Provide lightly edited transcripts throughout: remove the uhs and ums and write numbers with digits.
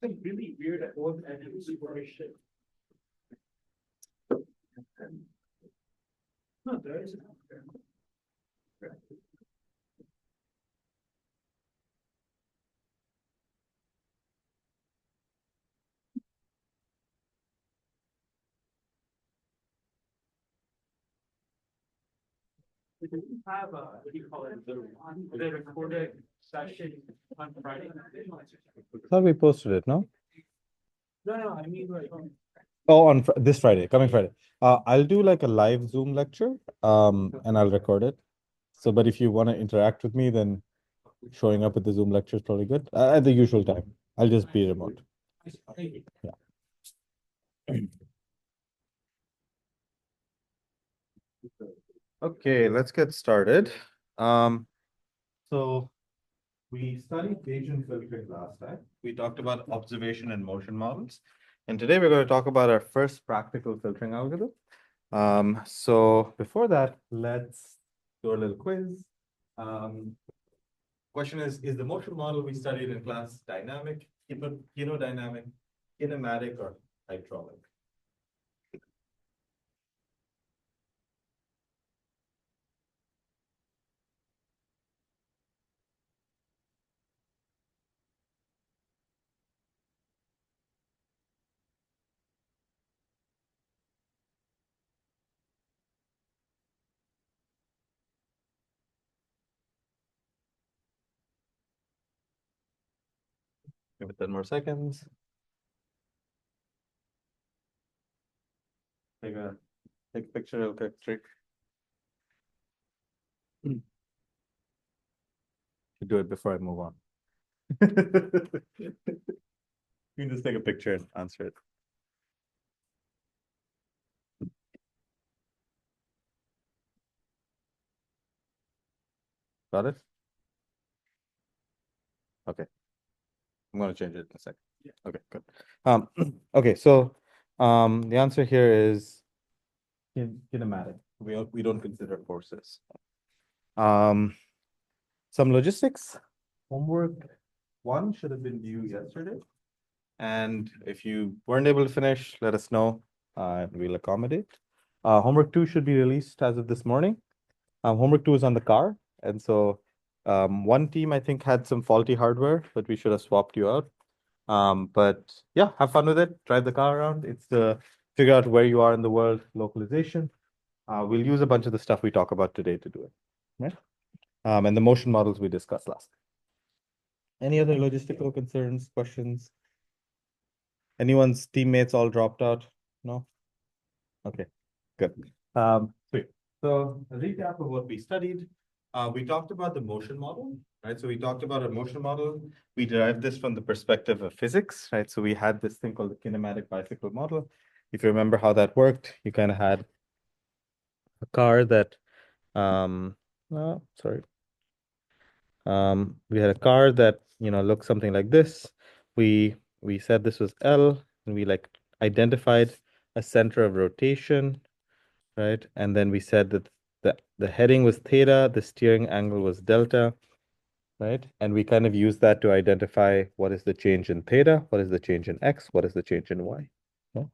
It's really weird at both ends situation. No, there is. We didn't have a, what do you call it, the recorded session on Friday. Thought we posted it, no? No, I mean like. Oh, on this Friday, coming Friday. I'll do like a live Zoom lecture, and I'll record it. So, but if you want to interact with me, then showing up at the Zoom lecture is probably good at the usual time. I'll just be remote. Yeah. Okay, let's get started. So we studied Bayesian filtering last time. We talked about observation and motion models. And today we're going to talk about our first practical filtering algorithm. So before that, let's do a little quiz. Question is the motion model we studied in class dynamic, hemodynamic, kinematic, or hydraulic? Give it 10 more seconds. Take a picture real quick, trick. You do it before I move on. You can just take a picture and answer it. Got it? Okay. I'm going to change it in a second. Yeah. Okay, good. Okay, so the answer here is kinematic. We don't consider forces. Some logistics. Homework 1 should have been due yesterday. And if you weren't able to finish, let us know. We'll accommodate. Homework 2 should be released as of this morning. Homework 2 is on the car. And so one team, I think, had some faulty hardware, but we should have swapped you out. But yeah, have fun with it. Drive the car around. It's to figure out where you are in the world, localization. We'll use a bunch of the stuff we talk about today to do it. Right? And the motion models we discussed last. Any other logistical concerns, questions? Anyone's teammates all dropped out? No? Okay, good. Sweet. So a recap of what we studied. We talked about the motion model, right? So we talked about a motion model. We derived this from the perspective of physics, right? So we had this thing called the kinematic bicycle model. If you remember how that worked, you kind of had a car that, sorry. We had a car that, looked something like this. We said this was L, and we like identified a center of rotation, right? And then we said that the heading was theta, the steering angle was delta, right? And we kind of used that to identify what is the change in theta, what is the change in x, what is the change in y. Okay?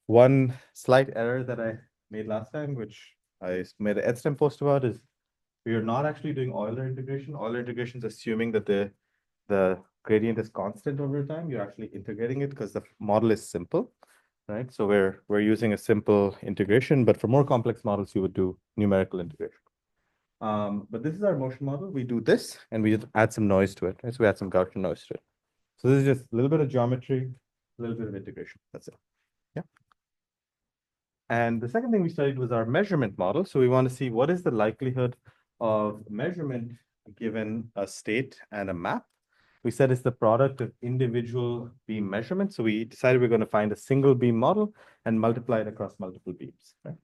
One slight error that I made last time, which I made an EdStem post about, is we are not actually doing Euler integration. Euler integration is assuming that the gradient is constant over time. You're actually integrating it because the model is simple, right? So we're using a simple integration, but for more complex models, you would do numerical integration. But this is our motion model. We do this, and we just add some noise to it, right? So we add some Gaussian noise to it. So this is just a little bit of geometry, a little bit of integration. That's it. Yeah. And the second thing we studied was our measurement model. So we want to see what is the likelihood of measurement given a state and a map. We said it's the product of individual beam measurements. So we decided we're going to find a single beam model and multiply it across multiple beams. Right?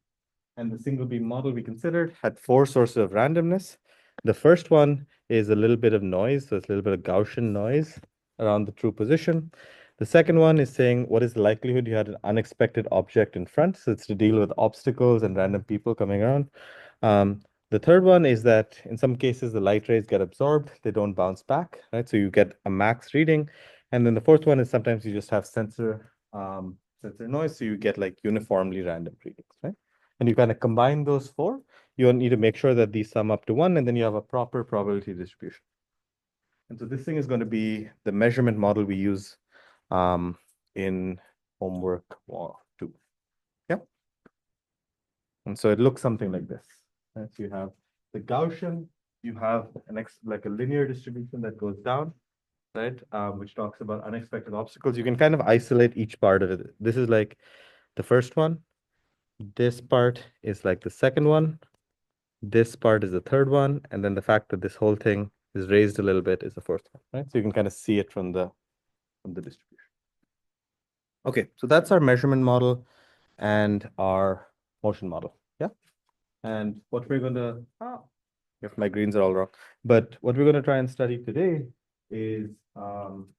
And the single beam model we considered had 4 sources of randomness. The first one is a little bit of noise. So it's a little bit of Gaussian noise around the true position. The second one is saying what is the likelihood you had an unexpected object in front. So it's to deal with obstacles and random people coming around. The third one is that in some cases, the light rays get absorbed, they don't bounce back, right? So you get a max reading. And then the fourth one is sometimes you just have sensor noise, so you get like uniformly random readings, right? And you kind of combine those four. You need to make sure that these sum up to one, and then you have a proper probability distribution. And so this thing is going to be the measurement model we use in homework 2. Yeah. And so it looks something like this. Right? So you have the Gaussian, you have like a linear distribution that goes down, right? Which talks about unexpected obstacles. You can kind of isolate each part of it. This is like the first one. This part is like the second one. This part is the third one. And then the fact that this whole thing is raised a little bit is the fourth one, right? So you can kind of see it from the distribution. Okay, so that's our measurement model and our motion model. Yeah. And what we're going to, if my greens are all wrong, but what we're going to try and study today is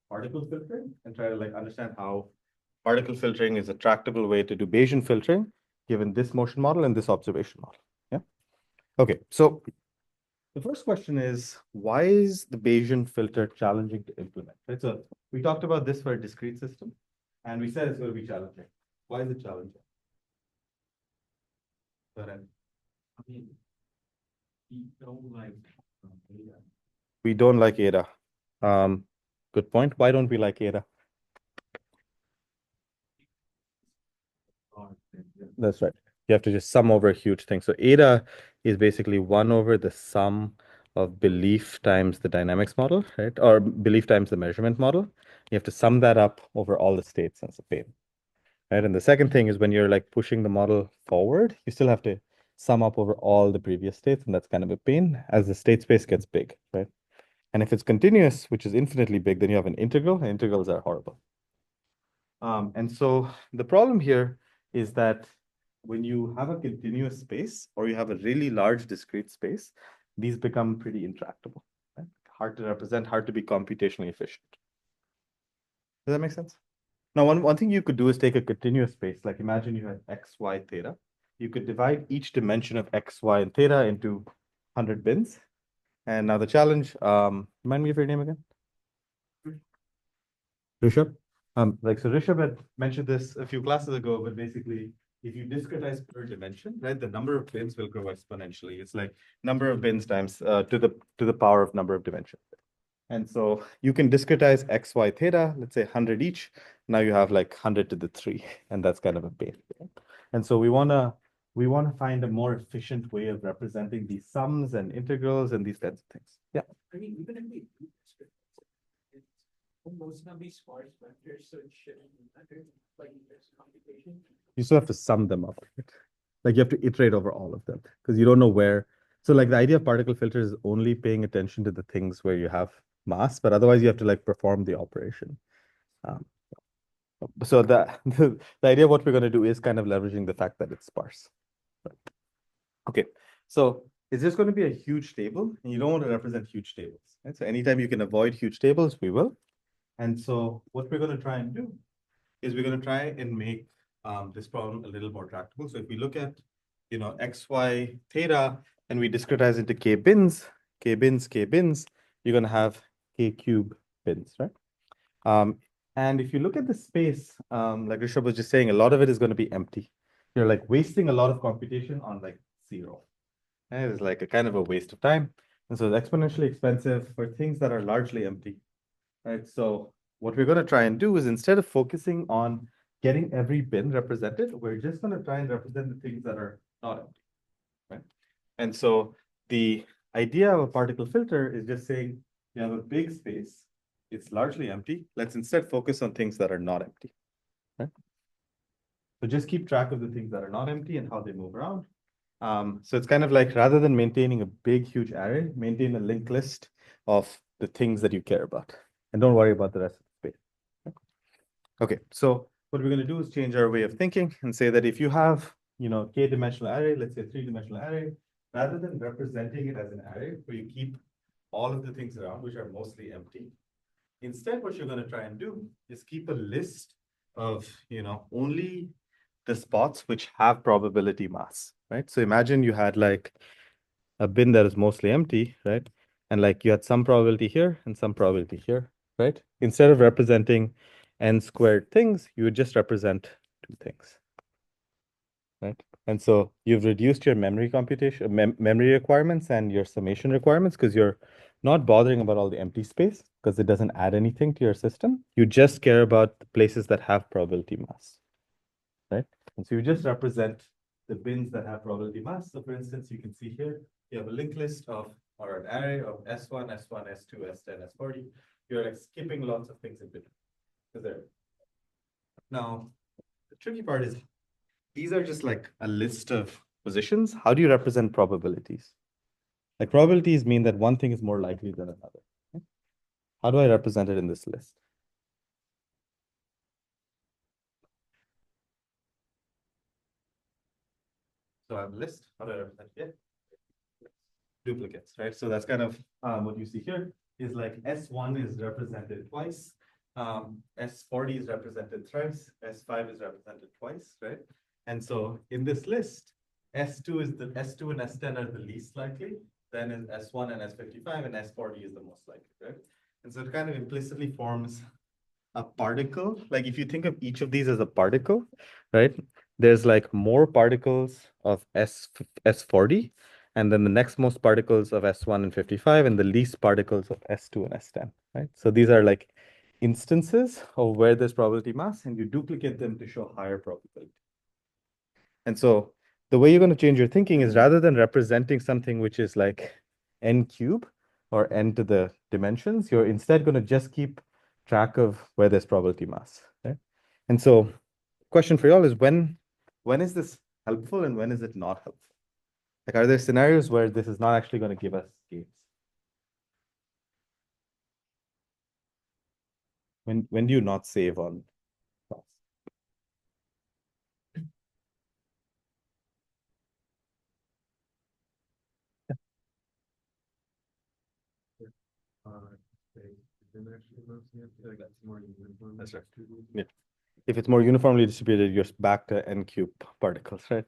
particle filtering and try to like understand how particle filtering is a tractable way to do Bayesian filtering given this motion model and this observation model. Yeah. Okay, so the first question is, why is the Bayesian filter challenging to implement? Right. So we talked about this for a discrete system, and we said it's going to be challenging. Why is it challenging? I mean, we don't like data. We don't like Ada. Good point. Why don't we like Ada? That's right. You have to just sum over a huge thing. So Ada is basically 1 over the sum of belief times the dynamics model, right? Or belief times the measurement model. You have to sum that up over all the states, and it's a pain, right? And the second thing is when you're like pushing the model forward, you still have to sum up over all the previous states, and that's kind of a pain as the state space gets big, right? And if it's continuous, which is infinitely big, then you have an integral, and integrals are horrible. And so the problem here is that when you have a continuous space or you have a really large discrete space, these become pretty intractable, right? Hard to represent, hard to be computationally efficient. Does that make sense? Now, one thing you could do is take a continuous space. Like imagine you had x, y, theta. You could divide each dimension of x, y, and theta into 100 bins. And now the challenge, remind me of your name again? Rishabh? So Rishabh had mentioned this a few classes ago, but basically, if you discretize per dimension, right, the number of bins will grow exponentially. It's like number of bins times to the power of number of dimensions. And so you can discretize x, y, theta, let's say 100 each. Now you have like 100 to the 3, and that's kind of a pain. And so we wanna find a more efficient way of representing these sums and integrals and these kinds of things. Yeah. I mean, even if we do this, it's almost gonna be sparse vectors, so it shouldn't matter, like there's computation. You still have to sum them up. Right? Like you have to iterate over all of them because you don't know where. So like the idea of particle filters is only paying attention to the things where you have mass, but otherwise you have to like perform the operation. So the idea of what we're going to do is kind of leveraging the fact that it's sparse. Okay, so it's just going to be a huge table, and you don't want to represent huge tables. Right? So anytime you can avoid huge tables, we will. And so what we're going to try and do is we're going to try and make this problem a little more tractable. So if we look at, x, y, theta, and we discretize into k bins, you're going to have k cube bins, right? And if you look at the space, like Rishabh was just saying, a lot of it is going to be empty. You're like wasting a lot of computation on like 0. And it's like a kind of a waste of time. And so it's exponentially expensive for things that are largely empty, right? So what we're going to try and do is instead of focusing on getting every bin represented, we're just going to try and represent the things that are not empty, right? And so the idea of a particle filter is just saying you have a big space, it's largely empty. Let's instead focus on things that are not empty, right? So just keep track of the things that are not empty and how they move around. So it's kind of like rather than maintaining a big, huge array, maintain a linked list of the things that you care about. And don't worry about the rest of the space. Okay, so what we're going to do is change our way of thinking and say that if you have, k-dimensional array, let's say 3-dimensional array, rather than representing it as an array where you keep all of the things around, which are mostly empty, instead, what you're going to try and do is keep a list of, only the spots which have probability mass, right? So imagine you had like a bin that is mostly empty, right? And like you had some probability here and some probability here, right? Instead of representing n squared things, you would just represent two things, right? And so you've reduced your memory computation, memory requirements and your summation requirements because you're not bothering about all the empty space because it doesn't add anything to your system. You just care about the places that have probability mass, right? And so you just represent the bins that have probability mass. So for instance, you can see here, you have a linked list of, or an array of S1, S1, S2, S10, S40. You're like skipping lots of things in between. Because there. Now, the tricky part is these are just like a list of positions. How do you represent probabilities? Like probabilities mean that one thing is more likely than another. How do I represent it in this list? So I have a list. How do I represent it? Duplicates, right? So that's kind of what you see here is like S1 is represented twice, S40 is represented thrice, S5 is represented twice, right? And so in this list, S2 is the S2 and S10 are the least likely, then is S1 and S55, and S40 is the most likely, right? And so it kind of implicitly forms a particle. Like if you think of each of these as a particle, right? There's like more particles of S40, and then the next most particles of S1 and 55, and the least particles of S2 and S10, right? So these are like instances of where there's probability mass, and you duplicate them to show higher probability. And so the way you're going to change your thinking is rather than representing something which is like n cube or n to the dimensions, you're instead going to just keep track of where there's probability mass. Okay? And so question for y'all is when is this helpful and when is it not helpful? Like, are there scenarios where this is not actually going to give us gains? When do you not save on class? That's right. Yeah. If it's more uniformly distributed, you're back to n cube particles, right?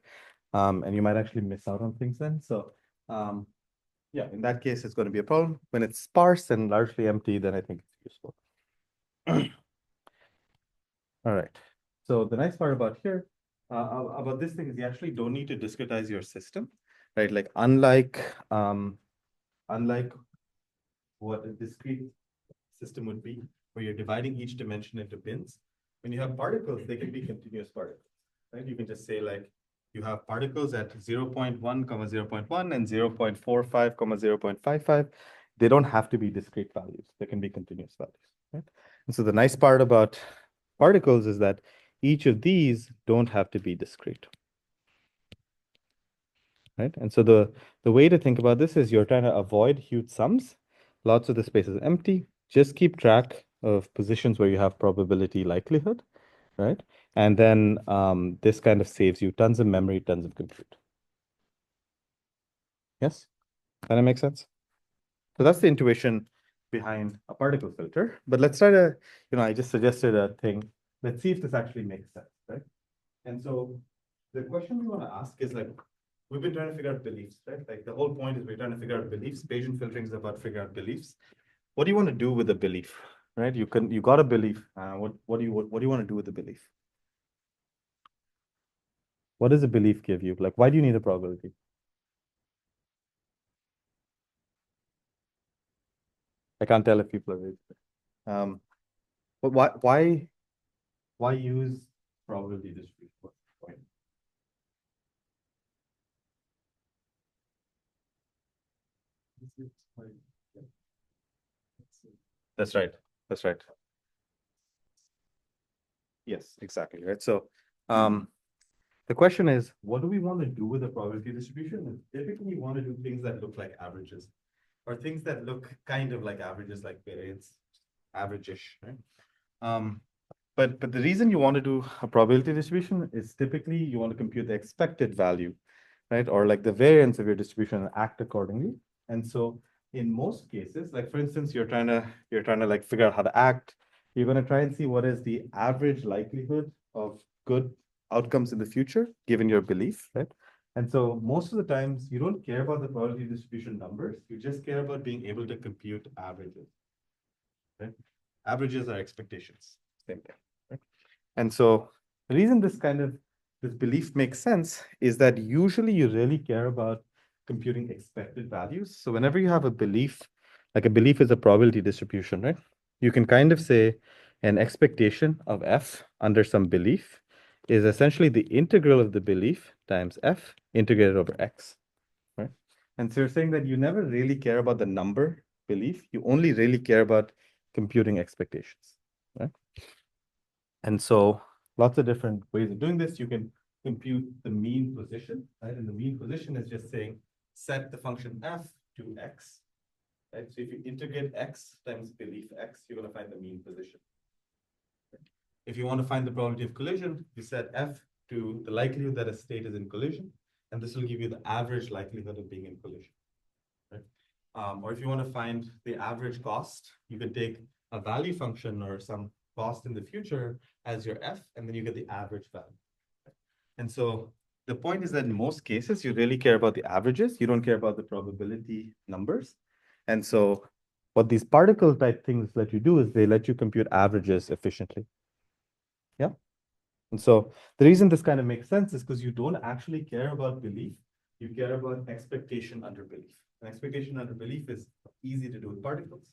And you might actually miss out on things then. So um, yeah, in that case, it's going to be a problem. When it's sparse and largely empty, then I think it's useful. All right. So the nice part about here, about this thing is you actually don't need to discretize your system, right? Like unlike what a discrete system would be, where you're dividing each dimension into bins. When you have particles, they can be continuous particles, right? You can just say like, you have particles at 0.1, 0.1 and 0.45, 0.55. They don't have to be discrete values. They can be continuous values, right? And so the nice part about particles is that each of these don't have to be discrete, right? And so the way to think about this is you're trying to avoid huge sums. Lots of the space is empty. Just keep track of positions where you have probability likelihood, right? And then this kind of saves you tons of memory, tons of compute. Yes? Does that make sense? So that's the intuition behind a particle filter. But let's try to, I just suggested a thing. Let's see if this actually makes sense, right? And so the question we want to ask is like, we've been trying to figure out beliefs, right? Like the whole point is we're trying to figure out beliefs. Bayesian filtering is about figuring out beliefs. What do you want to do with a belief, right? You got a belief. What do you want to do with the belief? What does a belief give you? Like, why do you need a probability? I can't tell if people are raised. But why use probability distribution? What's the point? That's right. That's right. Yes, exactly. Right. So, the question is, what do we want to do with a probability distribution? And typically, you want to do things that look like averages, or things that look kind of like averages, like variance, average-ish, right? But the reason you want to do a probability distribution is typically you want to compute the expected value, right? Or like the variance of your distribution and act accordingly. And so in most cases, like for instance, you're trying to like figure out how to act. You're going to try and see what is the average likelihood of good outcomes in the future, given your belief, right? And so most of the times you don't care about the probability distribution numbers, you just care about being able to compute averages. Right? Averages are expectations. Same thing. Right? And so the reason this belief makes sense is that usually you really care about computing expected values. So whenever you have a belief, like a belief is a probability distribution, right? You can kind of say an expectation of f under some belief is essentially the integral of the belief times f integrated over x, right? And so you're saying that you never really care about the number belief, you only really care about computing expectations, right? And so lots of different ways of doing this. You can compute the mean position, right? And the mean position is just saying set the function f to x, right? So if you integrate x times belief x, you're going to find the mean position. If you want to find the probability of collision, you set f to the likelihood that a state is in collision, and this will give you the average likelihood of being in collision. Right? Or if you want to find the average cost, you can take a value function or some cost in the future as your f, and then you get the average value. And so the point is that in most cases, you really care about the averages. You don't care about the probability numbers. And so what these particle type things let you do is they let you compute averages efficiently. Yeah. And so the reason this kind of makes sense is because you don't actually care about belief. You care about expectation under belief. And expectation under belief is easy to do with particles,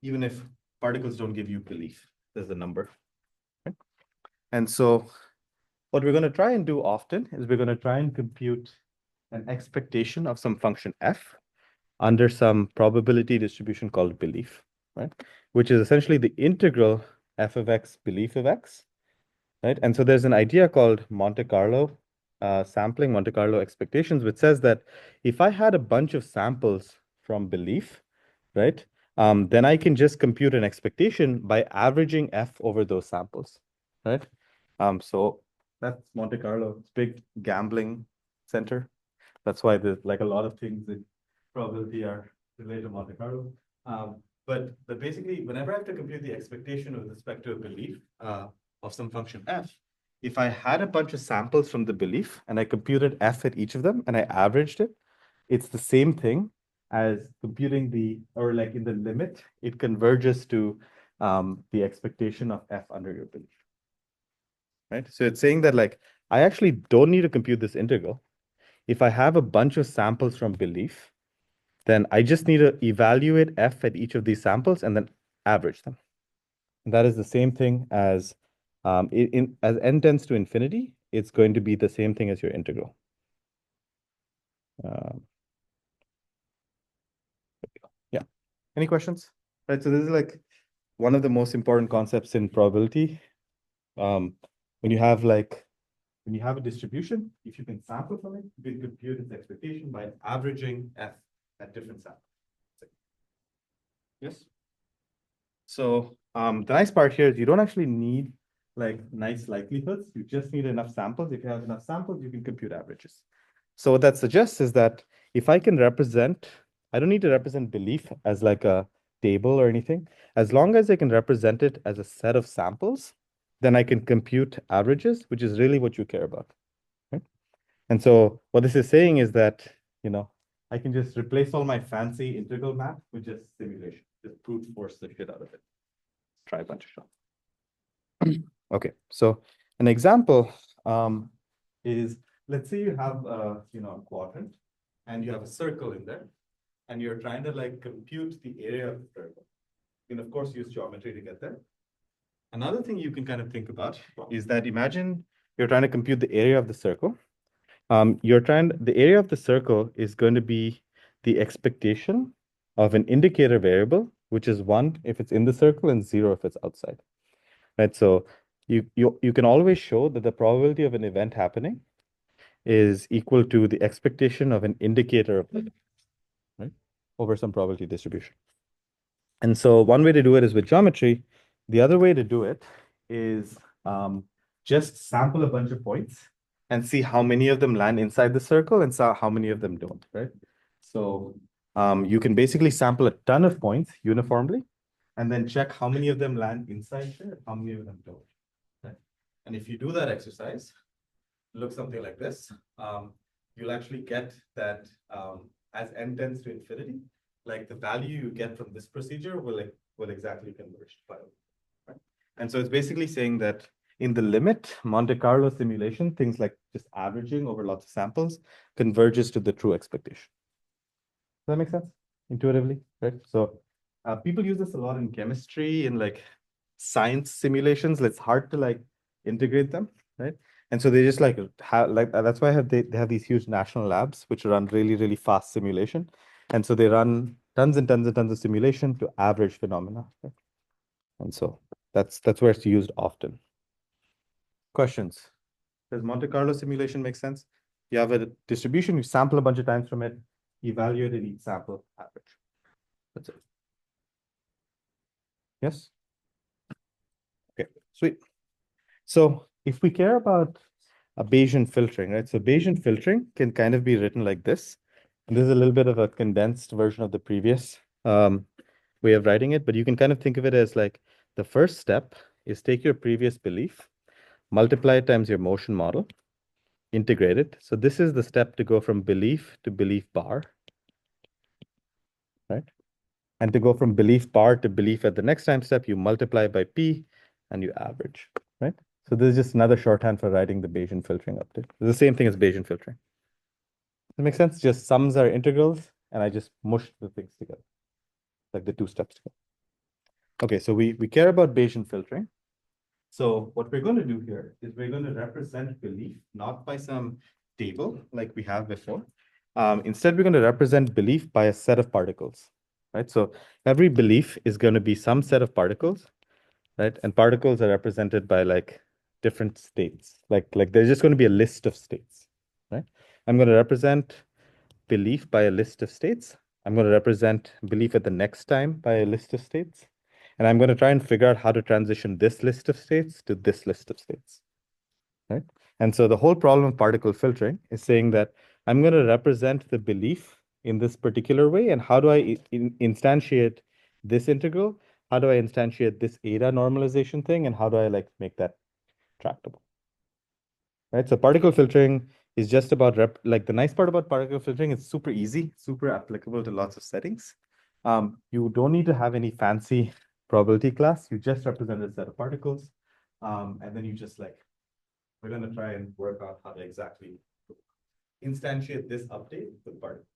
even if particles don't give you belief. There's a number. Okay? And so what we're going to try and do often is we're going to try and compute an expectation of some function f under some probability distribution called belief, right? Which is essentially the integral f of x belief of x, right? And so there's an idea called Monte Carlo sampling, Monte Carlo expectations, which says that if I had a bunch of samples from belief, right, then I can just compute an expectation by averaging f over those samples, right? So that's Monte Carlo. It's big gambling center. That's why there's like a lot of things in probability are related to Monte Carlo. But basically, whenever I have to compute the expectation with respect to a belief of some function f, if I had a bunch of samples from the belief and I computed f at each of them and I averaged it, it's the same thing as computing or like in the limit, it converges to the expectation of f under your belief. Right? So it's saying that like, I actually don't need to compute this integral. If I have a bunch of samples from belief, then I just need to evaluate f at each of these samples and then average them. And that is the same thing as as n tends to infinity, it's going to be the same thing as your integral. Yeah. Any questions? Right. So this is like one of the most important concepts in probability. When you have a distribution, if you can sample from it, you can compute its expectation by averaging f at different samples. Yes. So the nice part here is you don't actually need like nice likelihoods. You just need enough samples. If you have enough samples, you can compute averages. So what that suggests is that if I can represent, I don't need to represent belief as like a table or anything. As long as I can represent it as a set of samples, then I can compute averages, which is really what you care about. Right? And so what this is saying is that, I can just replace all my fancy integral math with just simulation, just brute force the shit out of it. Try a bunch of stuff. Okay, so an example is, let's say you have a quadrant and you have a circle in there and you're trying to like compute the area of the circle. You can of course use geometry to get there. Another thing you can kind of think about is that imagine you're trying to compute the area of the circle. The area of the circle is going to be the expectation of an indicator variable, which is 1 if it's in the circle and 0 if it's outside. Right? So you can always show that the probability of an event happening is equal to the expectation of an indicator of it, right? Over some probability distribution. And so one way to do it is with geometry. The other way to do it is just sample a bunch of points and see how many of them land inside the circle and how many of them don't, right? So you can basically sample a ton of points uniformly and then check how many of them land inside there, how many of them don't. Right? And if you do that exercise, it looks something like this. you'll actually get that as n tends to infinity, like the value you get from this procedure will exactly converge to 5, right? And so it's basically saying that in the limit, Monte Carlo simulation, things like just averaging over lots of samples converges to the true expectation. Does that make sense intuitively, right? So people use this a lot in chemistry, in like science simulations. It's hard to like integrate them, right? And so they just like have like that's why they have these huge national labs which run really, really fast simulation. And so they run tons and tons and tons of simulation to average phenomena, right? And so that's where it's used often. Questions? Does Monte Carlo simulation make sense? You have a distribution, you sample a bunch of times from it, evaluate in each sample, average. That's it. Yes? Okay, sweet. So if we care about a Bayesian filtering, right? So Bayesian filtering can kind of be written like this. And this is a little bit of a condensed version of the previous way of writing it, but you can kind of think of it as like the first step is take your previous belief, multiply it times your motion model, integrate it. So this is the step to go from belief to belief bar, right? And to go from belief bar to belief at the next time step, you multiply by P and you average, right? So this is just another shorthand for writing the Bayesian filtering update. It's the same thing as Bayesian filtering. Does that make sense? Just sums are integrals, and I just mushed the things together, like the two steps together. Okay, so we care about Bayesian filtering. So what we're going to do here is we're going to represent belief, not by some table like we have before. Instead, we're going to represent belief by a set of particles, right? So every belief is going to be some set of particles, right? And particles are represented by like different states. Like there's just going to be a list of states, right? I'm going to represent belief by a list of states. I'm going to represent belief at the next time by a list of states. And I'm going to try and figure out how to transition this list of states to this list of states, right? And so the whole problem of particle filtering is saying that I'm going to represent the belief in this particular way. And how do I instantiate this integral? How do I instantiate this eta normalization thing? And how do I like make that tractable? Right? So particle filtering is just about like the nice part about particle filtering, it's super easy, super applicable to lots of settings. You don't need to have any fancy probability class. You just represent a set of particles. And then you just like, we're going to try and work out how to exactly instantiate this update with particles.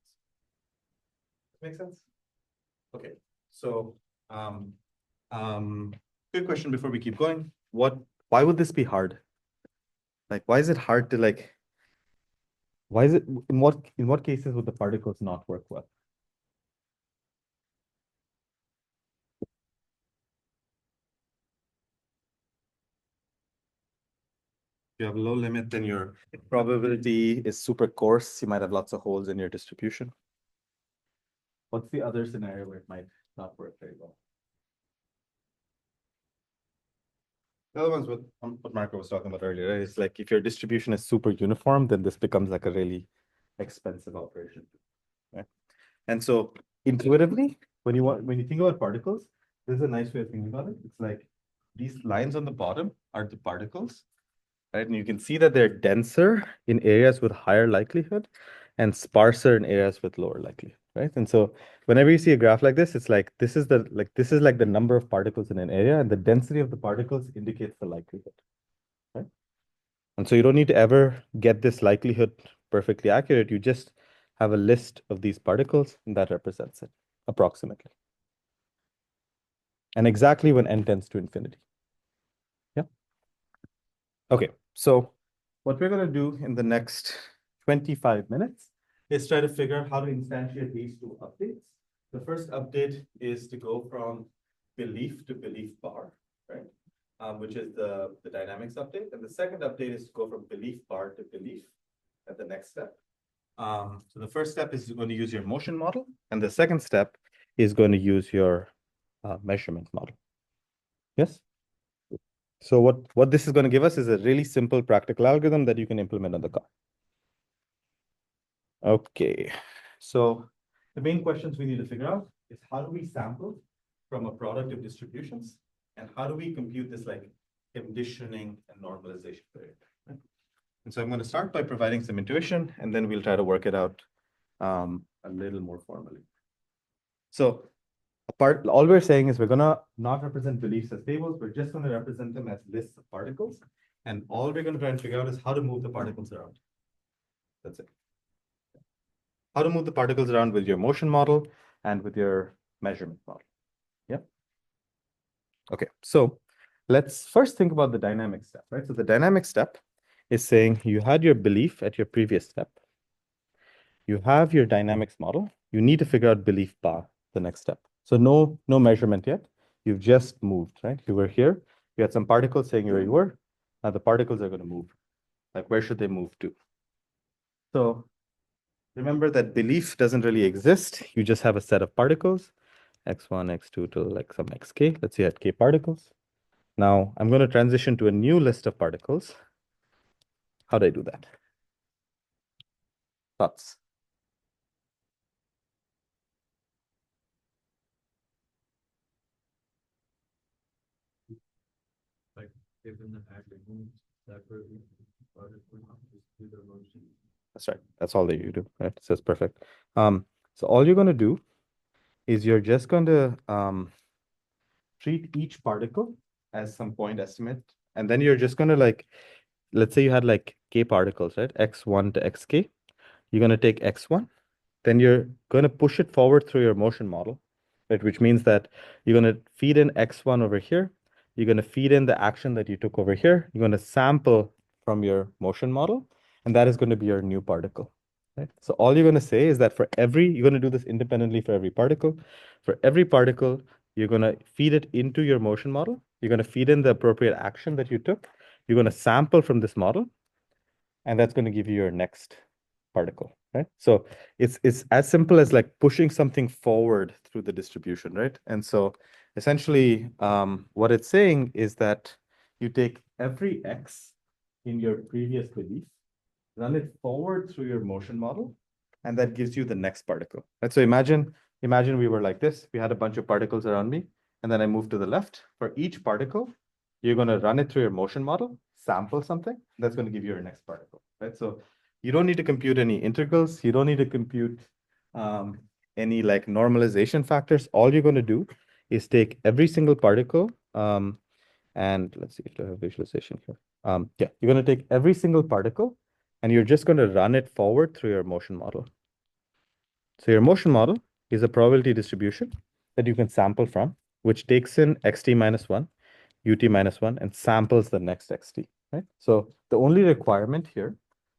Make sense? Okay. So good question before we keep going. Why would this be hard? Like, why is it hard to like, why is it, in what cases would the particles not work well? If you have a low limit, then your probability is super coarse. You might have lots of holes in your distribution. What's the other scenario where it might not work very well? The other one's what Marco was talking about earlier, right? It's like if your distribution is super uniform, then this becomes like a really expensive operation, right? And so intuitively, when you think about particles, this is a nice way of thinking about it. It's like these lines on the bottom are the particles, right? And you can see that they're denser in areas with higher likelihood and sparser in areas with lower likelihood, right? And so whenever you see a graph like this, it's like this is like the number of particles in an area, and the density of the particles indicates the likelihood, right? And so you don't need to ever get this likelihood perfectly accurate. You just have a list of these particles, and that represents it approximately. And exactly when n tends to infinity. Yeah. Okay, so what we're going to do in the next 25 minutes is try to figure out how to instantiate these two updates. The first update is to go from belief to belief bar, right? Which is the dynamics update. And the second update is to go from belief bar to belief at the next step. So the first step is going to use your motion model, and the second step is going to use your measurement model. Yes? So what this is going to give us is a really simple practical algorithm that you can implement on the car. Okay, so the main questions we need to figure out is how do we sample from a product of distributions, and how do we compute this like conditioning and normalization period? And so I'm going to start by providing some intuition, and then we'll try to work it out a little more formally. So all we're saying is we're going to not represent beliefs as tables. We're just going to represent them as lists of particles. And all we're going to try and figure out is how to move the particles around. That's it. How to move the particles around with your motion model and with your measurement model. Yep. Okay, so let's first think about the dynamic step, right? So the dynamic step is saying you had your belief at your previous step. You have your dynamics model. You need to figure out belief bar, the next step. So no measurement yet. You've just moved, right? You were here. You had some particles saying where you were. Now the particles are going to move. Like, where should they move to? So remember that belief doesn't really exist. You just have a set of particles, x1, x2 till like some xk. Let's say you had k particles. Now I'm going to transition to a new list of particles. How do I do that? Thoughts? Like, given the aggregate separately, but if we're not just do the motion. That's right. That's all that you do, right? So it's perfect. So all you're going to do is you're just going to treat each particle as some point estimate. And then you're just going to like, let's say you had like k particles, right? x1 to xk. You're going to take x1, then you're going to push it forward through your motion model, right? Which means that you're going to feed in x1 over here. You're going to feed in the action that you took over here. You're going to sample from your motion model, and that is going to be your new particle, right? So all you're going to say is that you're going to do this independently for every particle. For every particle, you're going to feed it into your motion model. You're going to feed in the appropriate action that you took. You're going to sample from this model, and that's going to give you your next particle, right? So it's as simple as like pushing something forward through the distribution, right? And so essentially, what it's saying is that you take every x in your previous belief, run it forward through your motion model, and that gives you the next particle, right? So imagine we were like this. We had a bunch of particles around me, and then I moved to the left. For each particle, you're going to run it through your motion model, sample something, that's going to give you your next particle, right? So you don't need to compute any integrals. You don't need to compute any like normalization factors. All you're going to do is take every single particle, and let's see if I have visualization here. Yeah, you're going to take every single particle, and you're just going to run it forward through your motion model. So your motion model is a probability distribution that you can sample from, which takes in xt minus 1, ut minus 1, and samples the next xt, right? So the only requirement here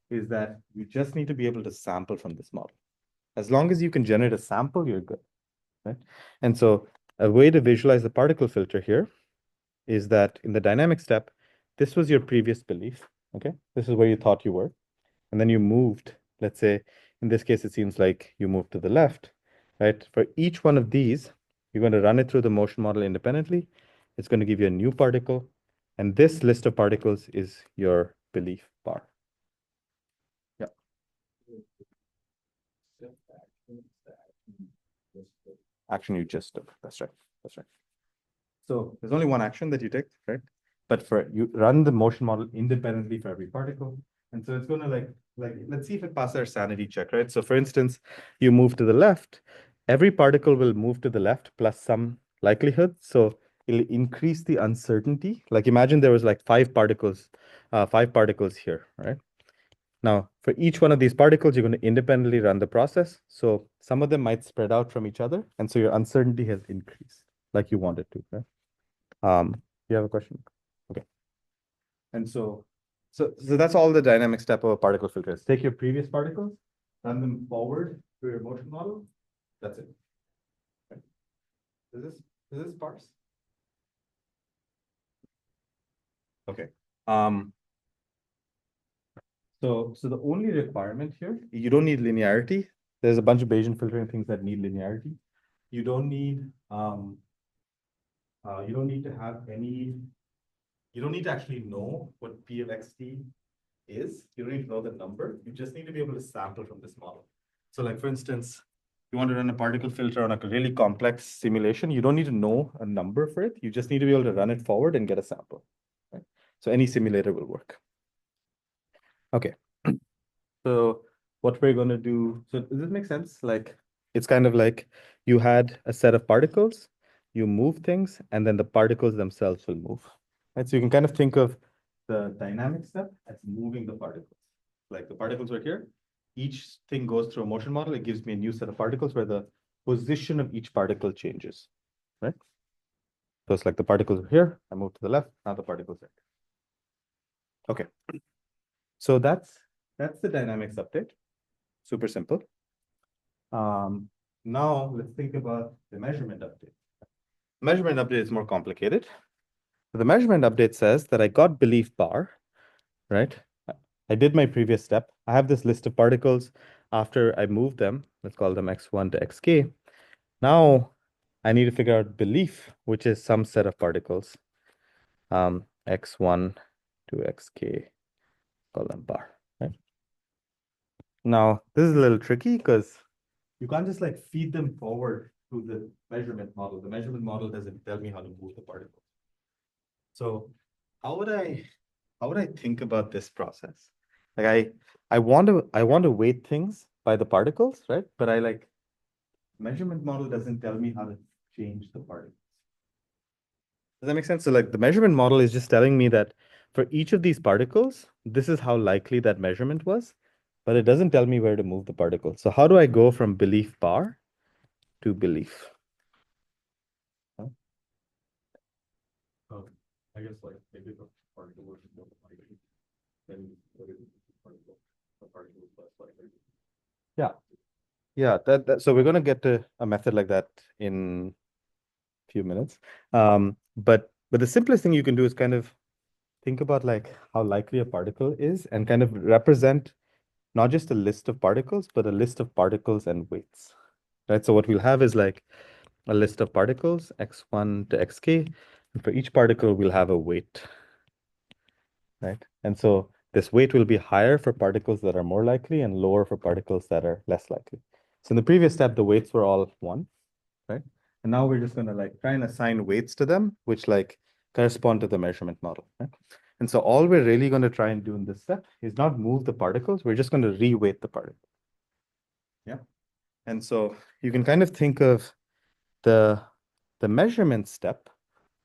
is that you just need to be able to sample from this model. As long as you can generate a sample, you're good, right? And so a way to visualize the particle filter here is that in the dynamic step, this was your previous belief, okay? This is where you thought you were. And then you moved, let's say, in this case, it seems like you moved to the left, right? For each one of these, you're going to run it through the motion model independently. It's going to give you a new particle. And this list of particles is your belief bar. Yeah. Action you just took. That's right. That's right. So there's only one action that you take, right? But you run the motion model independently for every particle. And so it's going to like let's see if it passes our sanity check, right? So for instance, you move to the left, every particle will move to the left plus some likelihood. So it'll increase the uncertainty. Like imagine there was like five particles here, right? Now, for each one of these particles, you're going to independently run the process. So some of them might spread out from each other. And so your uncertainty has increased like you want it to, right? You have a question? Okay. And so that's all the dynamic step of a particle filter is. Take your previous particles, run them forward through your motion model. That's it. Okay. Is this sparse? Okay. So the only requirement here, you don't need linearity. There's a bunch of Bayesian filtering things that need linearity. You don't need to have any. You don't need to actually know what P of xt is. You don't need to know the number. You just need to be able to sample from this model. So like, for instance, you want to run a particle filter on a really complex simulation. You don't need to know a number for it. You just need to be able to run it forward and get a sample. Right? So any simulator will work. Okay. So what we're going to do, so does this make sense? Like, it's kind of like you had a set of particles, you move things, and then the particles themselves will move. Right? So you can kind of think of the dynamic step as moving the particles. Like the particles are here. Each thing goes through a motion model. It gives me a new set of particles where the position of each particle changes. Right? So it's like the particles are here. I move to the left. Now the particles are here. Okay. So that's the dynamics update. Super simple. Now let's think about the measurement update. Measurement update is more complicated. The measurement update says that I got belief bar, right? I did my previous step. I have this list of particles. After I move them, let's call them x1 to xk. Now I need to figure out belief, which is some set of particles. X1 to xk, call them bar, right? Now this is a little tricky because you can't just like feed them forward to the measurement model. The measurement model doesn't tell me how to move the particles. So how would I think about this process? Like I want to weight things by the particles, right? But I like measurement model doesn't tell me how to change the particles. Does that make sense? So like the measurement model is just telling me that for each of these particles, this is how likely that measurement was, but it doesn't tell me where to move the particles. So how do I go from belief bar to belief? Huh? I guess like maybe the particle was more likely, then what is the particle is less likely. Yeah, yeah. So we're gonna get to a method like that in a few minutes. But the simplest thing you can do is kind of think about like how likely a particle is and kind of represent not just a list of particles, but a list of particles and weights. Right. So what we'll have is like a list of particles, x1 to xk, and for each particle we'll have a weight. Right? And so this weight will be higher for particles that are more likely and lower for particles that are less likely. So in the previous step, the weights were all 1, right? And now we're just going to like try and assign weights to them, which like correspond to the measurement model, right? And so all we're really going to try and do in this step is not move the particles. We're just going to re-weight the particle. Yeah. And so you can kind of think of the measurement step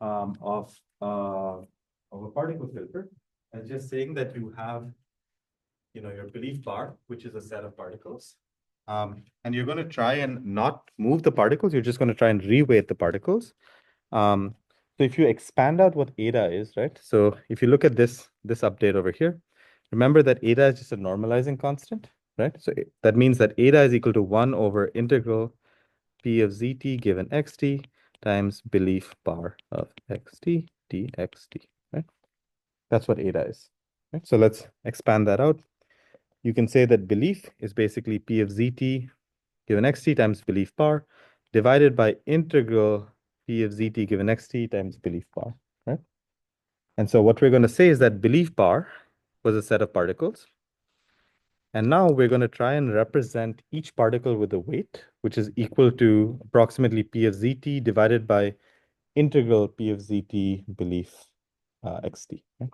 of a particle filter as just saying that you have your belief bar, which is a set of particles. And you're going to try and not move the particles. You're just going to try and reweight the particles. So if you expand out what eta is, right? So if you look at this update over here, remember that eta is just a normalizing constant, right? So that means that eta is equal to 1 over integral p of zt given xt times belief bar of xt dxt, right? That's what eta is, right? So let's expand that out. You can say that belief is basically p of zt given xt times belief bar divided by integral p of zt given xt times belief bar, right? And so what we're going to say is that belief bar was a set of particles. And now we're going to try and represent each particle with a weight, which is equal to approximately p of zt divided by integral p of zt belief xt, right?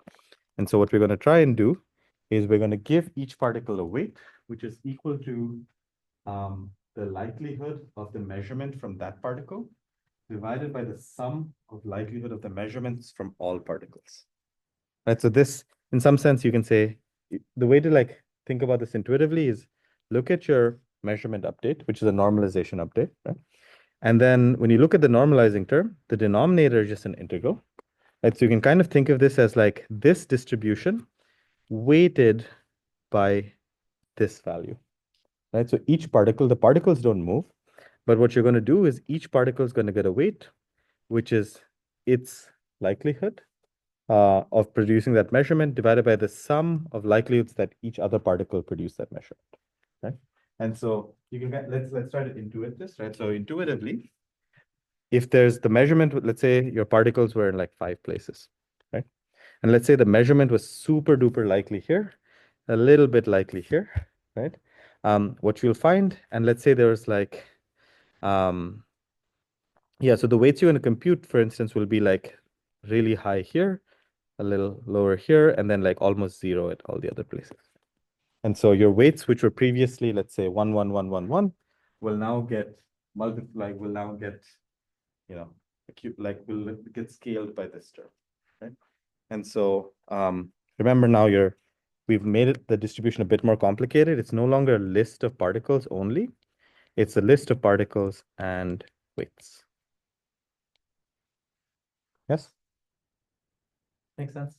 And so what we're going to try and do is we're going to give each particle a weight, which is equal to the likelihood of the measurement from that particle divided by the sum of likelihood of the measurements from all particles. Right. So this, in some sense, you can say the way to like think about this intuitively is look at your measurement update, which is a normalization update, right? And then when you look at the normalizing term, the denominator is just an integral. Right. So you can kind of think of this as like this distribution weighted by this value. Right. So each particle, the particles don't move, but what you're going to do is each particle is going to get a weight, which is its likelihood of producing that measurement divided by the sum of likelihoods that each other particle produce that measurement, right? And so you can get, let's try to intuit this, right? So intuitively, if there's the measurement, let's say your particles were in like 5 places, right? And let's say the measurement was super duper likely here, a little bit likely here, right? What you'll find, and let's say there's like, yeah, so the weights you're going to compute, for instance, will be like really high here, a little lower here, and then like almost 0 at all the other places. And so your weights, which were previously, let's say 1, 1, 1, 1, 1, will now get multiplied, will now get, you know, will get scaled by this term, right? And so remember now we've made the distribution a bit more complicated. It's no longer a list of particles only. It's a list of particles and weights. Yes? Makes sense?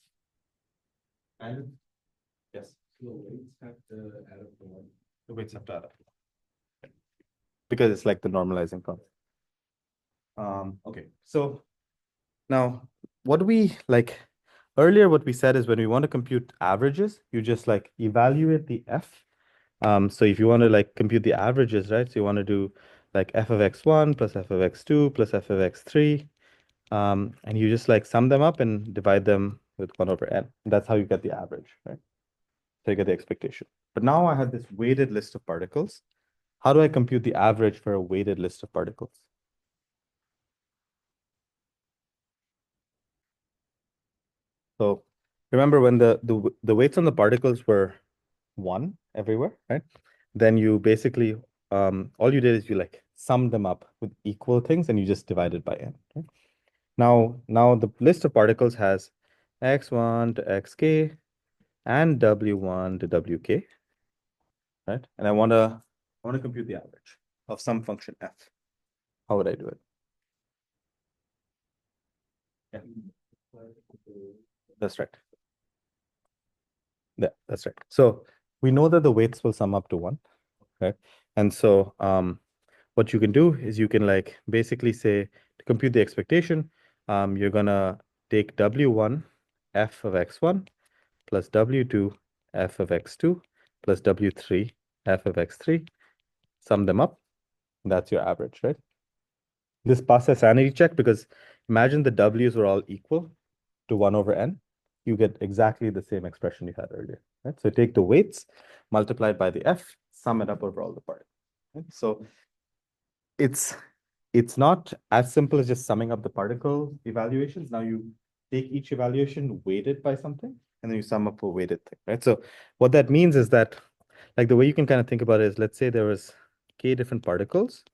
And yes. So the weights have to add up to one. The weights have to add up. Because it's like the normalizing concept. Okay, so now what do we like earlier? What we said is when we want to compute averages, you just like evaluate the f. So if you want to like compute the averages, right? So you want to do like f of x1 plus f of x2 plus f of x3. And you just like sum them up and divide them with 1 over n. That's how you get the average, right? So you get the expectation. But now I have this weighted list of particles. How do I compute the average for a weighted list of particles? So remember when the weights on the particles were 1 everywhere, right? Then you basically all you did is you like summed them up with equal things and you just divided by n. Right? Now the list of particles has x1 to xk and w1 to wk, right? And I wanna compute the average of some function f. How would I do it? Yeah, that's right. Yeah, that's right. So we know that the weights will sum up to 1, right? And so what you can do is you can like basically say to compute the expectation, you're gonna take W1 f of x1 plus W2 f of x2 plus W3 f of x3, sum them up. That's your average, right? This passes sanity check because imagine the W's were all equal to 1 over n. You get exactly the same expression you had earlier, right? So take the weights multiplied by the f, sum it up over all the parts. Right? So it's not as simple as just summing up the particle evaluations. Now you take each evaluation weighted by something, and then you sum up a weighted thing, right? So what that means is that, like the way you can kind of think about it is, let's say there was k different particles,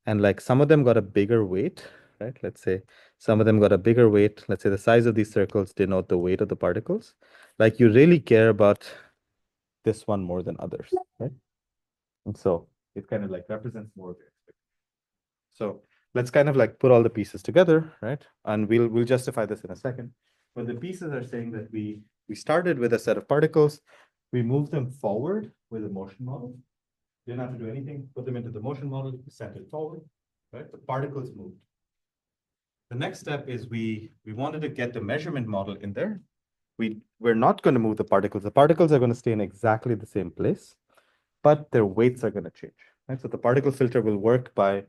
and like some of them got a bigger weight, right? Let's say some of them got a bigger weight. Let's say the size of these circles denote the weight of the particles. Like you really care about this one more than others, right? And so it kind of like represents more of your expectation. So let's kind of like put all the pieces together, right? And we'll justify this in a second. But the pieces are saying that we started with a set of particles, we moved them forward with a motion model. Didn't have to do anything, put them into the motion model, sent it forward, right? The particles moved. The next step is we wanted to get the measurement model in there. We're not going to move the particles. The particles are going to stay in exactly the same place, but their weights are going to change, right? So the particle filter will work by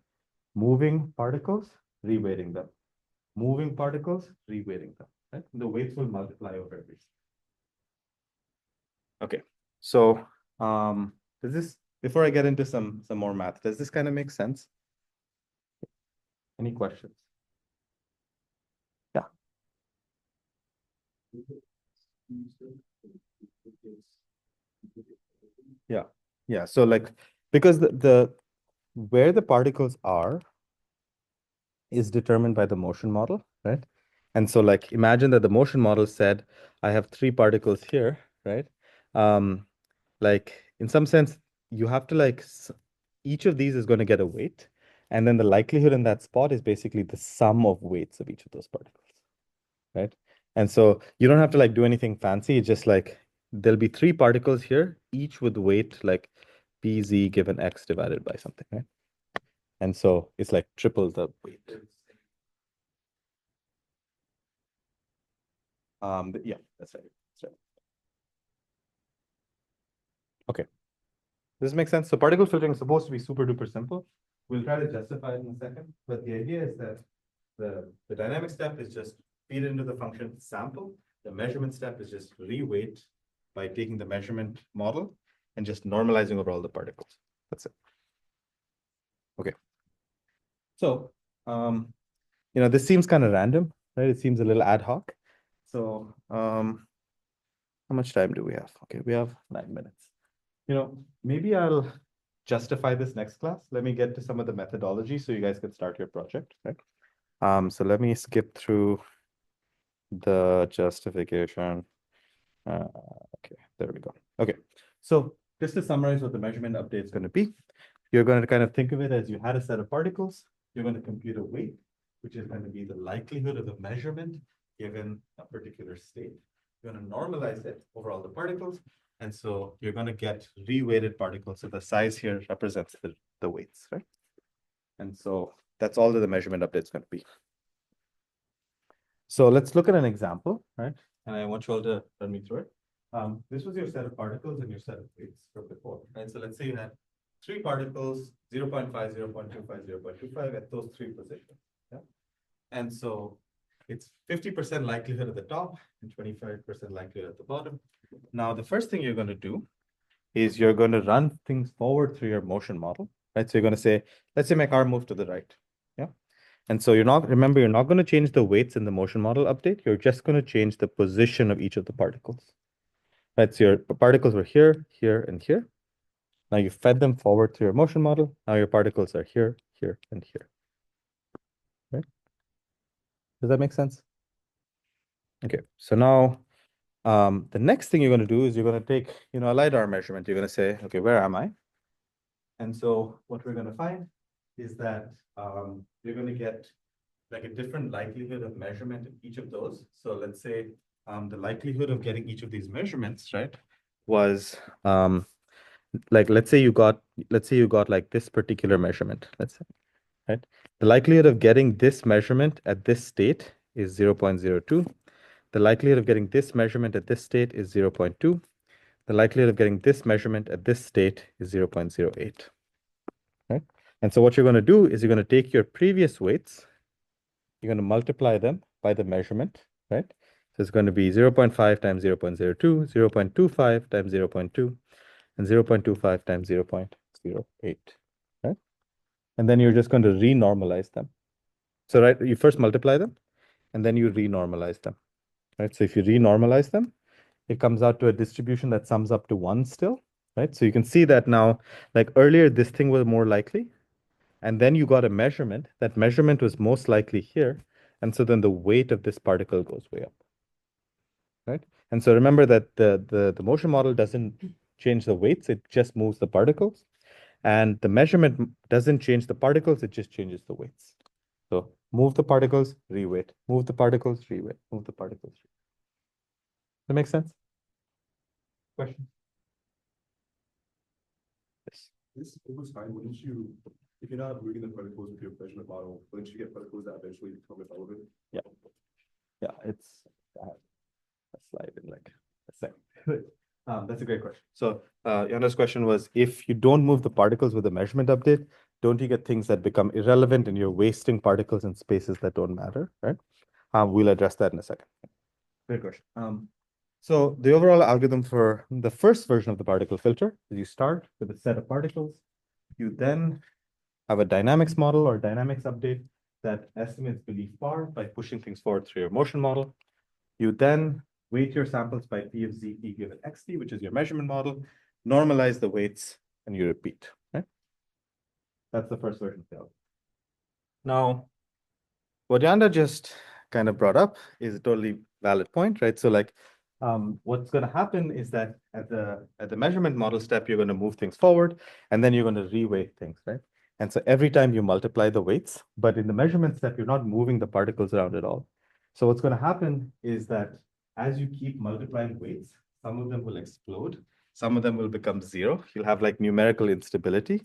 moving particles, reweighting them. Moving particles, reweighting them, right? The weights will multiply over everything. Okay, so does this, before I get into some more math, does this kind of make sense? Any questions? Yeah. Yeah. Yeah. So like, because the where the particles are is determined by the motion model, right? And so like, imagine that the motion model said, I have 3 particles here, right? Like in some sense, you have to like, each of these is going to get a weight. And then the likelihood in that spot is basically the sum of weights of each of those particles, right? And so you don't have to like do anything fancy. It's just like, there'll be 3 particles here, each with weight like pz given x divided by something, right? And so it's like triple the weight. Yeah, that's right. That's right. Okay. Does this make sense? So particle filtering is supposed to be super duper simple. We'll try to justify it in a second, but the idea is that the dynamic step is just feed it into the function sample. The measurement step is just reweight by taking the measurement model and just normalizing over all the particles. That's it. Okay. So, this seems kind of random, right? It seems a little ad hoc. So, how much time do we have? Okay, we have 9 minutes. maybe I'll justify this next class. Let me get to some of the methodology so you guys can start your project, right? So let me skip through the justification. Okay, there we go. Okay, so just to summarize what the measurement update is going to be, you're going to kind of think of it as you had a set of particles. You're going to compute a weight, which is going to be the likelihood of the measurement given a particular state. You're going to normalize it over all the particles. And so you're going to get reweighted particles. So the size here represents the weights, right? And so that's all that the measurement update is going to be. So let's look at an example, right? And I want you all to run me through it. This was your set of particles and your set of weights from before, right? So let's say you had 3 particles, 0.5, 0.25, 0.25 at those 3 positions. Yeah. And so it's 50% likelihood at the top and 25% likelihood at the bottom. Now, the first thing you're going to do is you're going to run things forward through your motion model, right? So you're going to say, let's say my car moved to the right. Yeah. And so you're not going to change the weights in the motion model update. You're just going to change the position of each of the particles. Right. So your particles were here, here, and here. Now you fed them forward through your motion model. Now your particles are here, here, and here. Right? Does that make sense? Okay. So now the next thing you're going to do is you're going to take, a LiDAR measurement. You're going to say, okay, where am I? And so what we're going to find is that you're going to get like a different likelihood of measurement in each of those. So let's say the likelihood of getting each of these measurements, right, was like let's say you got like this particular measurement, let's say, right? The likelihood of getting this measurement at this state is 0.02. The likelihood of getting this measurement at this state is 0.2. The likelihood of getting this measurement at this state is 0.08. Right? And so what you're going to do is you're going to take your previous weights, you're going to multiply them by the measurement, right? So it's going to be 0.5 times 0.02, 0.25 times 0.2, and 0.25 times 0.08, right? And then you're just going to renormalize them. So, right, you first multiply them, and then you renormalize them, right? So if you renormalize them, it comes out to a distribution that sums up to 1 still, right? So you can see that now, like earlier, this thing was more likely, and then you got a measurement. That measurement was most likely here, and so then the weight of this particle goes way up, right? And so remember that the motion model doesn't change the weights, it just moves the particles. And the measurement doesn't change the particles, it just changes the weights. So move the particles, reweight, move the particles, reweight, move the particles. That makes sense? Question? Yes. This over time, wouldn't you, if you're not moving the particles with your measurement model, wouldn't you get particles that eventually become irrelevant? Yeah. Yeah, it's a slide in like a second. That's a great question. So Yanna's question was, if you don't move the particles with the measurement update, don't you get things that become irrelevant and you're wasting particles in spaces that don't matter, right? We'll address that in a second. Great question. So the overall algorithm for the first version of the particle filter is you start with a set of particles. You then have a dynamics model or dynamics update that estimates belief bar by pushing things forward through your motion model. You then weight your samples by P of ZP given XT, which is your measurement model, normalize the weights, and you repeat, right? That's the first version of the algorithm. Now, what Yanda just kind of brought up is a totally valid point, right? So like, what's going to happen is that at the measurement model step, you're going to move things forward, and then you're going to reweight things, right? And so every time you multiply the weights, but in the measurement step, you're not moving the particles around at all. So what's going to happen is that as you keep multiplying weights, some of them will explode, some of them will become 0. You'll have like numerical instability,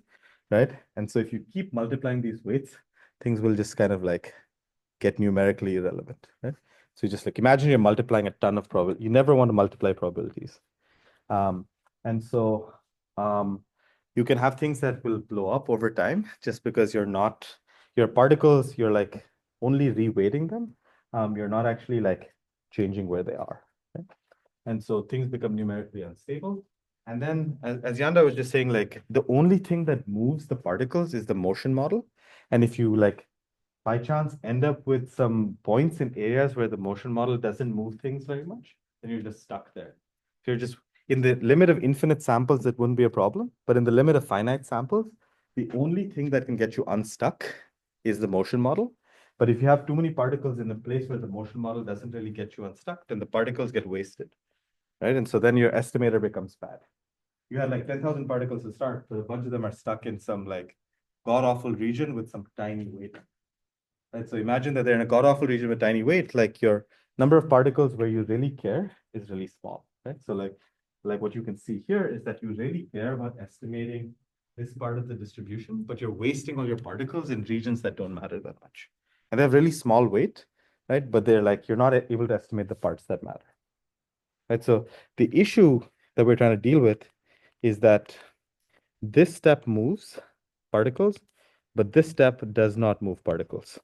right? And so if you keep multiplying these weights, things will just kind of like get numerically irrelevant, right? So you just like imagine you're multiplying a ton of probability. You never want to multiply probabilities. And so you can have things that will blow up over time just because your particles, you're like only reweighting them. You're not actually like changing where they are. Right? And so things become numerically unstable. And then as Yanda was just saying, like the only thing that moves the particles is the motion model. And if you like by chance end up with some points in areas where the motion model doesn't move things very much, then you're just stuck there. If in the limit of infinite samples, it wouldn't be a problem. But in the limit of finite samples, the only thing that can get you unstuck is the motion model. But if you have too many particles in a place where the motion model doesn't really get you unstuck, then the particles get wasted, right? And so then your estimator becomes bad. You had like 10,000 particles to start, but a bunch of them are stuck in some like god-awful region with some tiny weight. Right? So imagine that they're in a god-awful region with tiny weight, like your number of particles where you really care is really small, right? So like what you can see here is that you really care about estimating this part of the distribution, but you're wasting all your particles in regions that don't matter that much. And they have really small weight, right? But they're like, you're not able to estimate the parts that matter, right? So the issue that we're trying to deal with is that this step moves particles, but this step does not move particles,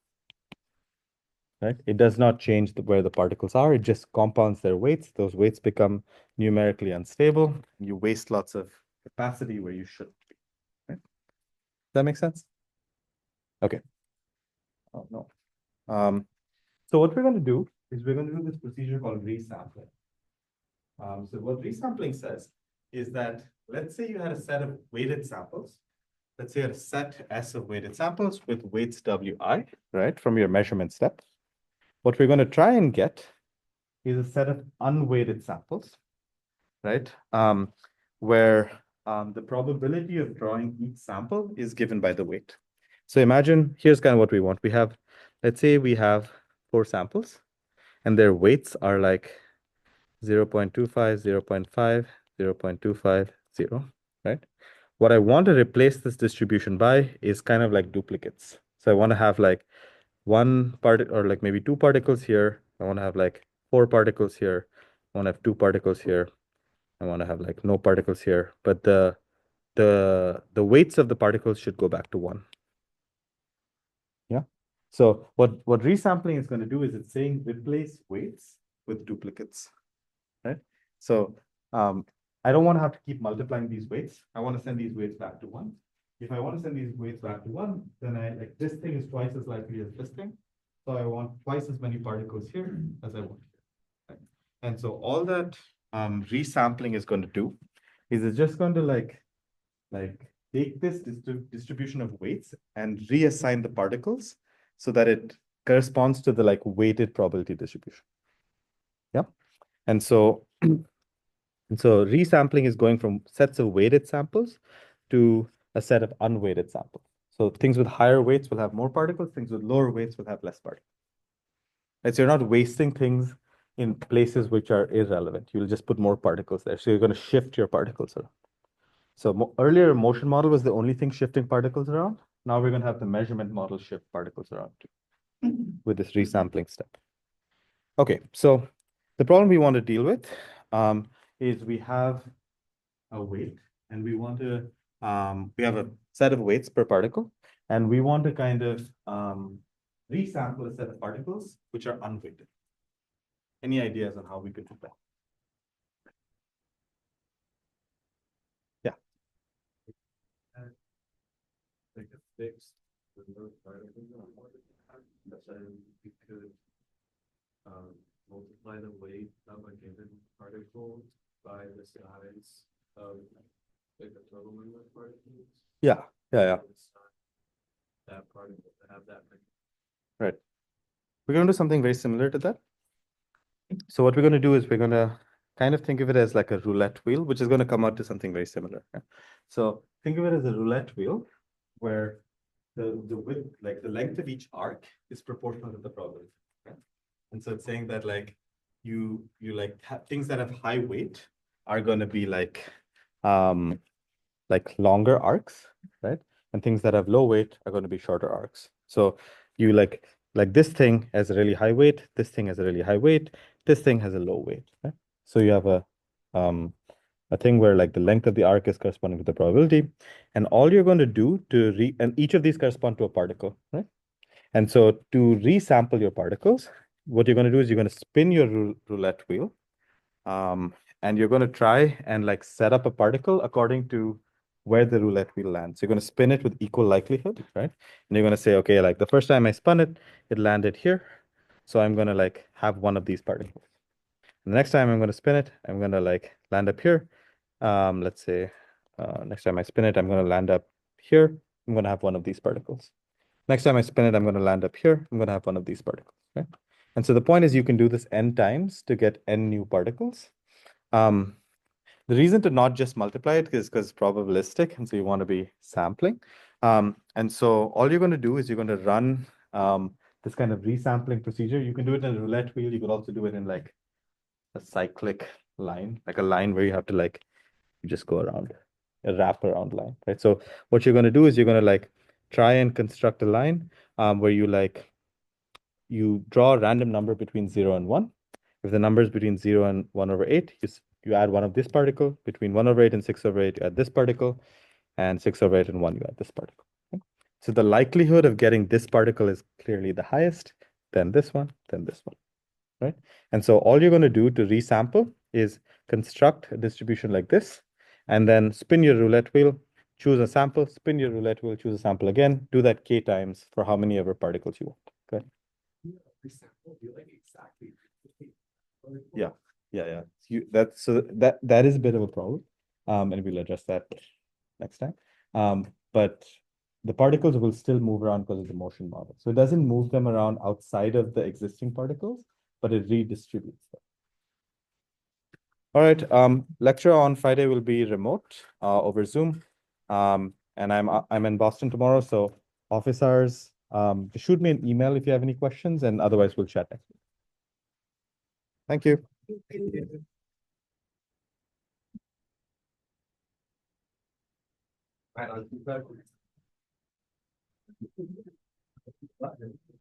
right? It does not change where the particles are. It just compounds their weights. Those weights become numerically unstable. You waste lots of capacity where you shouldn't be, right? Does that make sense? Okay. Oh, no. So what we're going to do is we're going to do this procedure called resampling. So what resampling says is that, let's say you had a set of weighted samples. Let's say you had a set S of weighted samples with weights Wi, right, from your measurement step. What we're going to try and get is a set of unweighted samples, right, where the probability of drawing each sample is given by the weight. So imagine, here's kind of what we want. We have, let's say we have 4 samples, and their weights are like 0.25, 0.5, 0.25, 0, right? What I want to replace this distribution by is kind of like duplicates. So I want to have like one part or like maybe 2 particles here. I want to have like 4 particles here. I want to have 2 particles here. I want to have like no particles here. But the weights of the particles should go back to 1. Yeah. So what resampling is going to do is it's saying replace weights with duplicates, right? So I don't want to have to keep multiplying these weights. I want to send these weights back to 1. If I want to send these weights back to 1, then I like this thing is twice as likely as this thing. So I want twice as many particles here as I want here. Right? And so all that resampling is going to do is it's just going to like take this distribution of weights and reassign the particles so that it corresponds to the like weighted probability distribution. Yeah. And so resampling is going from sets of weighted samples to a set of unweighted samples. So things with higher weights will have more particles, things with lower weights will have less particles. Right? So you're not wasting things in places which are irrelevant. You'll just put more particles there. So you're going to shift your particles around. So earlier, motion model was the only thing shifting particles around. Now we're going to have the measurement model shift particles around too with this resampling step. Okay, so the problem we want to deal with is we have a weight and we want to, we have a set of weights per particle and we want to kind of resample a set of particles which are unweighted. Any ideas on how we could do that? Like a fixed with no particles on one, then we could multiply the weight of a given particle by the size of like the total number of particles. Yeah. That particle to have that many. Right. We're going to do something very similar to that. So what we're going to do is we're going to kind of think of it as like a roulette wheel, which is going to come out to something very similar. Yeah? So think of it as a roulette wheel where the width, like the length of each arc is proportional to the probability. Okay? And so it's saying that like you like things that have high weight are going to be like longer arcs, right? And things that have low weight are going to be shorter arcs. So you like this thing has a really high weight, this thing has a really high weight, this thing has a low weight, right? So you have a thing where like the length of the arc is corresponding to the probability, and all you're going to do and each of these correspond to a particle, right? And so to resample your particles, what you're going to do is you're going to spin your roulette wheel, and you're going to try and like set up a particle according to where the roulette wheel lands. You're going to spin it with equal likelihood, right? And you're going to say, okay, like the first time I spun it, it landed here. So I'm going to like have one of these particles. And the next time I'm going to spin it, I'm going to like land up here. let's say, next time I spin it, I'm going to land up here. I'm going to have one of these particles. Next time I spin it, I'm going to land up here. I'm going to have one of these particles, right? And so the point is you can do this n times to get n new particles. The reason to not just multiply it is because it's probabilistic, and so you want to be sampling. And so all you're going to do is you're going to run this kind of resampling procedure. You can do it in a roulette wheel. You could also do it in like a cyclic line, like a line where you have to like, you just go around, a wrap around line, right? So what you're going to do is you're going to like try and construct a line where you draw a random number between 0 and 1. If the number is between 0 and 1/8, you add one of this particle. Between 1/8 and 6/8, you add this particle. And 6/8 and 1, you add this particle. Okay? So the likelihood of getting this particle is clearly the highest, then this one, then this one, right? And so all you're going to do to resample is construct a distribution like this, and then spin your roulette wheel, choose a sample, spin your roulette wheel, choose a sample again, do that k times for how many ever particles you want. Okay. Yeah. Yeah. That is a bit of a problem. And we'll address that next time. But the particles will still move around because of the motion model. So it doesn't move them around outside of the existing particles, but it redistributes them. All right. Lecture on Friday will be remote over Zoom. And I'm in Boston tomorrow, so office hours. Just shoot me an email if you have any questions, and otherwise we'll chat next week. Thank you. Right, I'll keep that.